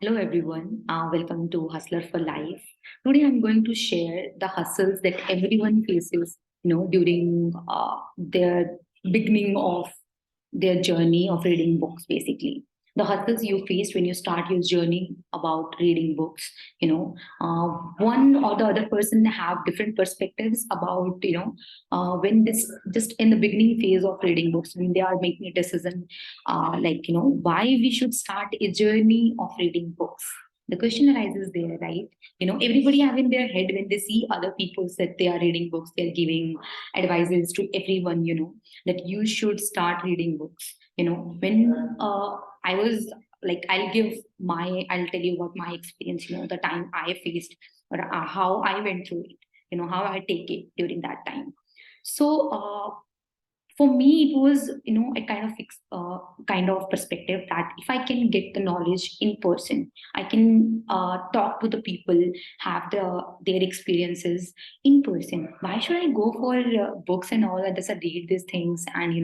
Hello everyone, welcome to Hustler for Life. Today I'm going to share the hustles that everyone faces, during their beginning of their journey of reading books, basically. The hustles you face when you start your journey about reading books, one or the other person have different perspectives about, when this just in the beginning phase of reading books, when they are making a decision, why we should start a journey of reading books. The question arises there, right? Everybody have in their head when they see other people that they are reading books, they're giving advices to everyone, that you should start reading books. When I was like, I'll tell you what my experience, the time I faced, or how I went through it, how I take it during that time. So for me it was, a kind of kind of perspective that if I can get the knowledge in person, I can talk to the people, have their experiences in person. Why should I go for books and all that, just read these things and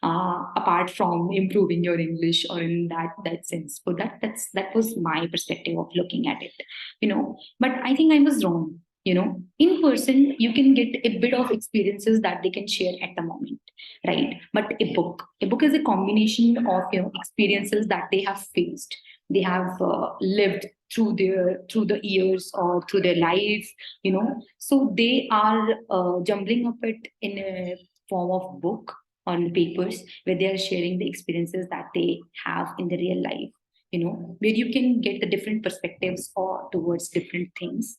apart from improving your English or in that sense. So that was my perspective of looking at it, but I think I was wrong. In person you can get a bit of experiences that they can share at the moment, right? But a book is a combination of experiences that they have faced, they have lived through the years or through their life, so they are jumbling up it in a form of book on papers where they are sharing the experiences that they have in the real life, where you can get the different perspectives or towards different things,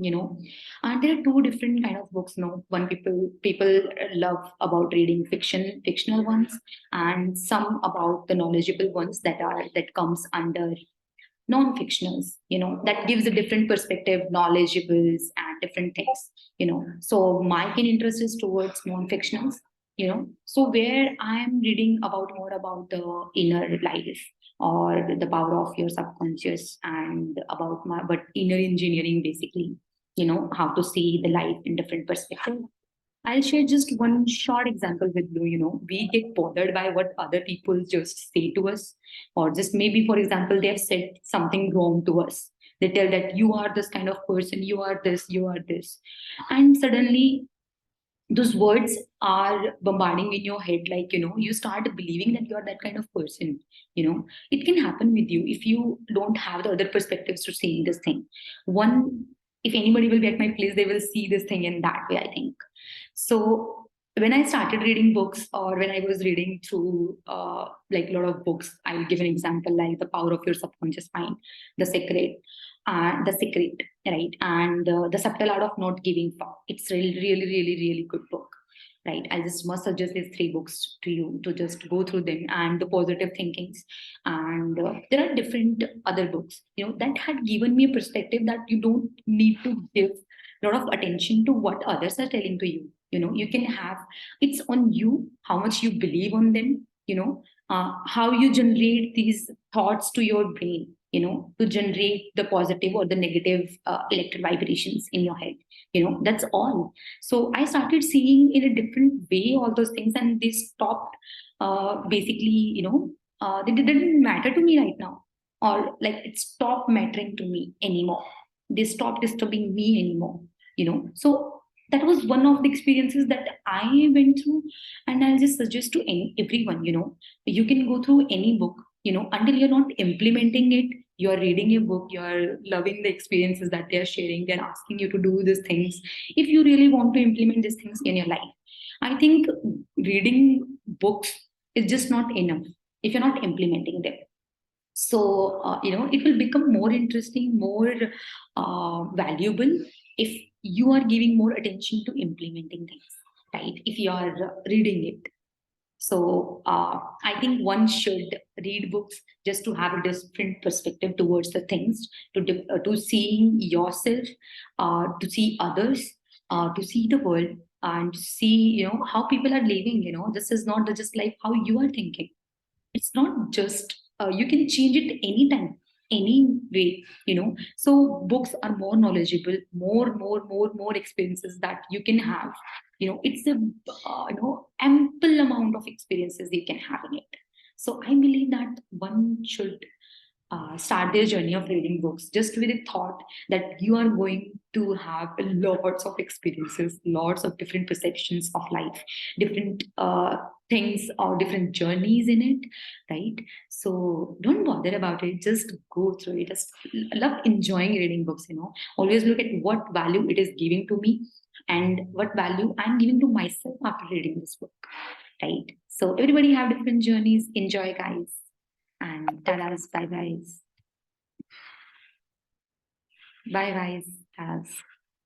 and there are two different kind of books. One, people love about reading fictional ones, and some about the knowledgeable ones that comes under non-fictionals, that gives a different perspective, knowledgeables and different things, so my keen interest is towards non-fictionals, so where I am reading about more about the inner life or the power of your subconscious, and about my but inner engineering, basically, how to see the life in different perspectives. I'll share just one short example with you. We get bothered by what other people just say to us, or just maybe, for example, they have said something wrong to us. They tell that you are this kind of person, you are this. And suddenly those words are bombarding in your head, like, you start believing that you are that kind of person. It can happen with you if you don't have the other perspectives to see this thing. One, if anybody will be at my place, they will see this thing in that way, I think. So when I started reading books, or when I was reading through like a lot of books, I'll give an example like The Power of Your Subconscious Mind, The Secret, The Secret, right, and The Subtle Art of Not Giving Fuck. It's really, really, really, really good book. Right, I just must suggest these three books to you to just go through them, and The Positive Thinkings, and there are different other books, that had given me a perspective that you don't need to give a lot of attention to what others are telling to you. You can have, it's on you how much you believe on them, how you generate these thoughts to your brain, to generate the positive or the negative electric vibrations in your head. That's all. So I started seeing in a different way all those things, and they stopped, basically, they didn't matter to me right now, or like it stopped mattering to me anymore. They stopped disturbing me anymore. So that was one of the experiences that I went through, and I'll just suggest to everyone. You can go through any book, until you're not implementing it. You're reading a book, you're loving the experiences that they're sharing, they're asking you to do these things. If you really want to implement these things in your life, I think reading books is just not enough if you're not implementing them. So it will become more interesting, more valuable if you are giving more attention to implementing things, right? If you are reading it. So I think one should read books just to have a different perspective towards the things, to seeing yourself, to see others, to see the world, and to see, how people are living. This is not just like how you are thinking. It's not just, you can change it anytime, any way. So books are more knowledgeable, more experiences that you can have. It's a ample amount of experiences you can have in it. So I believe that one should start their journey of reading books just with the thought that you are going to have lots of experiences, lots of different perceptions of life, different things or different journeys in it, right? So don't bother about it, just go through it. Just love enjoying reading books, always look at what value it is giving to me and what value I'm giving to myself after reading this book, right? So everybody have different journeys. Enjoy, guys, and tadas, bye guys. Bye guys. Tadas.